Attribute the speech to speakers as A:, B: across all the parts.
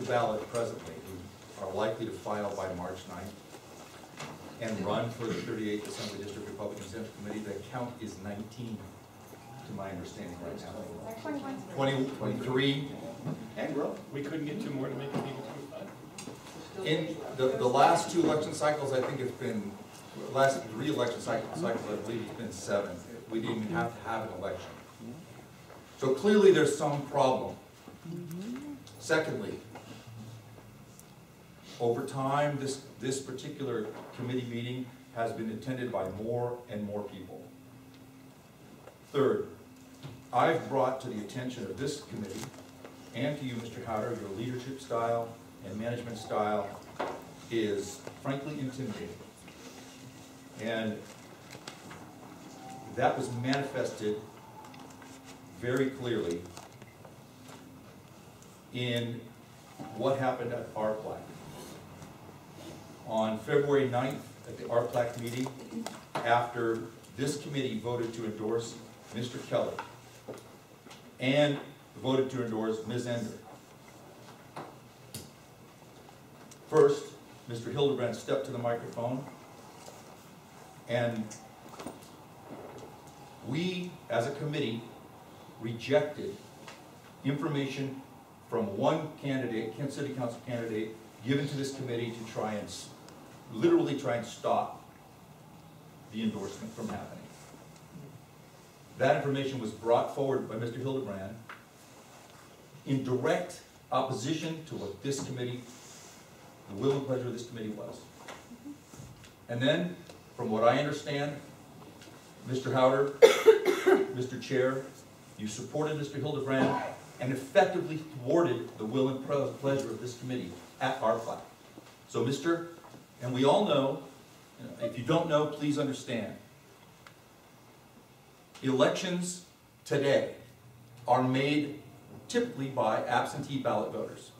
A: ballot presently who are likely to file by March 9th and run for the 38th Assembly District Republican Central Committee, the count is 19, to my understanding right now. 21. 23, and grow.
B: We couldn't get two more to make it even 25.
A: In the last two election cycles, I think it's been, last three election cycles, I believe it's been 7. We didn't even have to have an election. So clearly there's some problem. Secondly, over time, this particular committee meeting has been attended by more and more people. Third, I've brought to the attention of this committee and to you, Mr. Haueter, your leadership style and management style is frankly intimidating. And that was manifested very clearly in what happened at RPLAC. On February 9th at the RPLAC meeting, after this committee voted to endorse Mr. Keller and voted to endorse Ms. Ender. First, Mr. Hildebrand stepped to the microphone, and we, as a committee, rejected information from one candidate, Kent City Council candidate, given to this committee to try and literally try and stop the endorsement from happening. That information was brought forward by Mr. Hildebrand in direct opposition to what this committee, the will and pleasure of this committee was. And then, from what I understand, Mr. Haueter, Mr. Chair, you supported Mr. Hildebrand and effectively thwarted the will and pleasure of this committee at RPLAC. So and we all know, if you don't know, please understand, elections today are made typically by absentee ballot voters.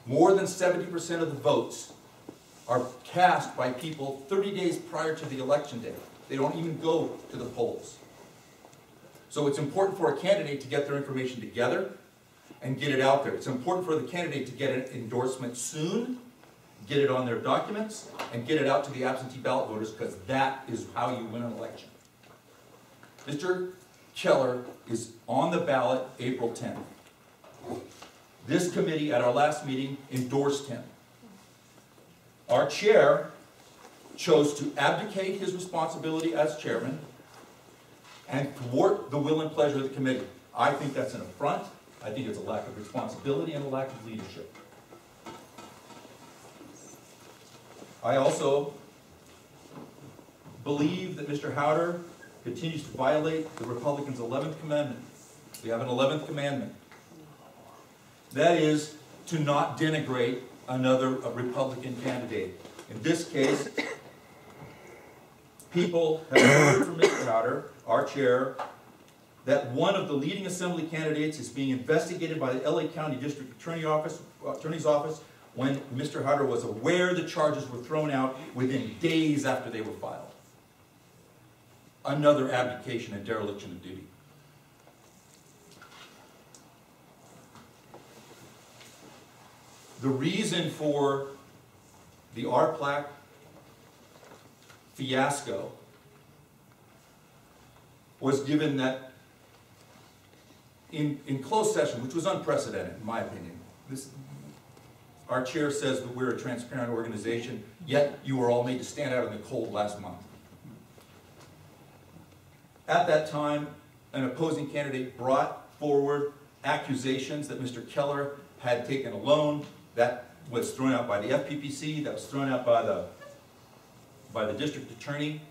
A: More than 70% of the votes are cast by people 30 days prior to the election day. They don't even go to the polls. So it's important for a candidate to get their information together and get it out there. It's important for the candidate to get an endorsement soon, get it on their documents, and get it out to the absentee ballot voters, because that is how you win an election. Mr. Keller is on the ballot April 10th. This committee at our last meeting endorsed him. Our chair chose to abdicate his responsibility as chairman and thwart the will and pleasure of the committee. I think that's an affront. I think it's a lack of responsibility and a lack of leadership. I also believe that Mr. Haueter continues to violate the Republicans' 11th commandment. We have an 11th commandment. That is to not denigrate another Republican candidate. In this case, people have heard from Mr. Haueter, our chair, that one of the leading assembly candidates is being investigated by the LA County District Attorney's Office when Mr. Haueter was aware the charges were thrown out within days after they were filed. Another abdication and dereliction of duty. The reason for the RPLAC fiasco was given that in closed session, which was unprecedented in my opinion. Our chair says that we're a transparent organization, yet you were all made to stand out in the cold last month. At that time, an opposing candidate brought forward accusations that Mr. Keller had taken a loan that was thrown out by the FPPC, that was thrown out by the district attorney,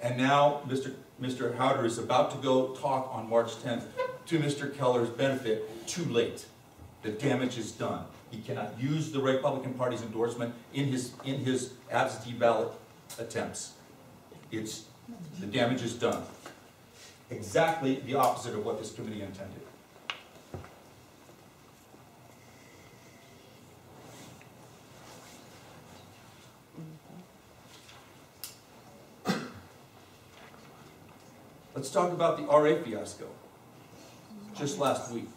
A: and now Mr. Haueter is about to go talk on March 10th to Mr. Keller's benefit. Too late. The damage is done. He cannot use the Republican Party's endorsement in his absentee ballot attempts. The damage is done. Exactly the opposite of what this committee intended. Let's talk about the RA fiasco, just last week.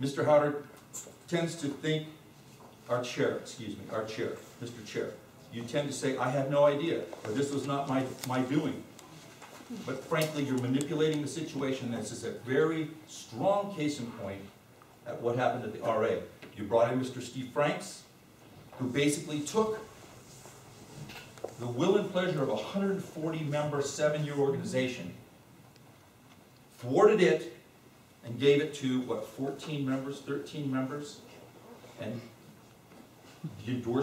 A: Mr. Haueter tends to think, our chair, Mr. Chair, you tend to say, I have no idea, or this was not my doing. But frankly, you're manipulating the situation. This is a very strong case in point at what happened at the RA. You brought in Mr. Steve Franks, who basically took the will and pleasure of a 140-member, 7-year organization, thwarted it, and gave it to, what, 14 members, 13 members? And he endorsed